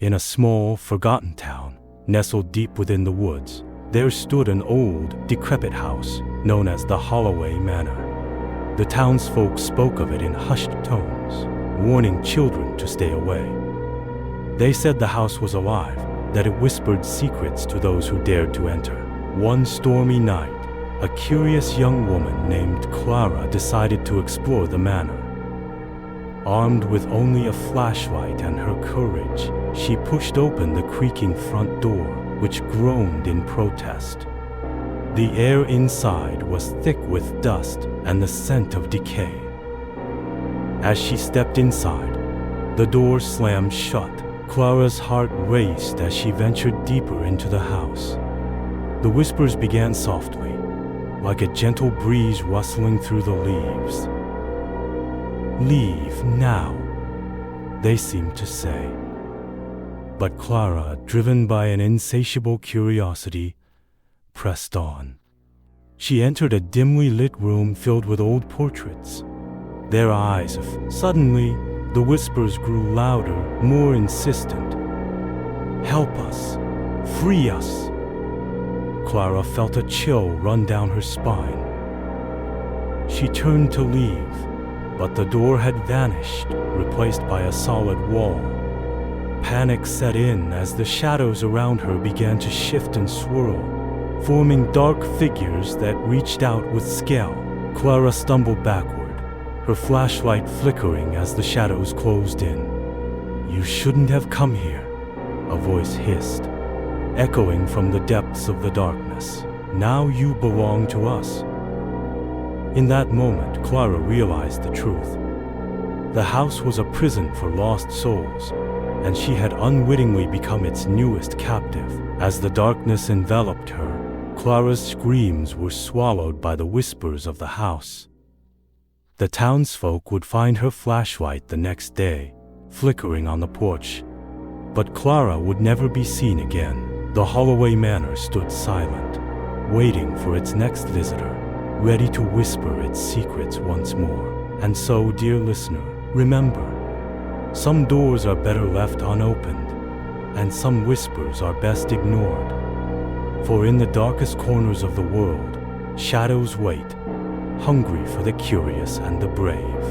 In a small, forgotten town, nestled deep within the woods, there stood an old, decrepit house known as the Holloway Manor. The townsfolk spoke of it in hushed tones, warning children to stay away. They said the house was alive, that it whispered secrets to those who dared to enter. One stormy night, a curious young woman named Clara decided to explore the manor. Armed with only a flashlight and her courage, she pushed open the creaking front door, which groaned in protest. The air inside was thick with dust and the scent of decay. As she stepped inside, the door slammed shut. Clara's heart raced as she ventured deeper into the house. The whispers began softly, like a gentle breeze rustling through the leaves. "Leave now," they seemed to say. But Clara, driven by an insatiable curiosity, pressed on. She entered a dimly lit room filled with old portraits. Their eyes, suddenly, the whispers grew louder, more insistent. "Help us! Free us!" Clara felt a chill run down her spine. She turned to leave, but the door had vanished, replaced by a solid wall. Panic set in as the shadows around her began to shift and swirl, forming dark figures that reached out with skill. Clara stumbled backward, her flashlight flickering as the shadows closed in. "You shouldn't have come here," a voice hissed, echoing from the depths of the darkness. "Now you belong to us." In that moment, Clara realized the truth. The house was a prison for lost souls, and she had unwittingly become its newest captive. As the darkness enveloped her, Clara's screams were swallowed by the whispers of the house. The townsfolk would find her flashlight the next day, flickering on the porch. But Clara would never be seen again. The Holloway Manor stood silent, waiting for its next visitor, ready to whisper its secrets once more. And so, dear listener, remember, some doors are better left unopened, and some whispers are best ignored. For in the darkest corners of the world, shadows wait, hungry for the curious and the brave.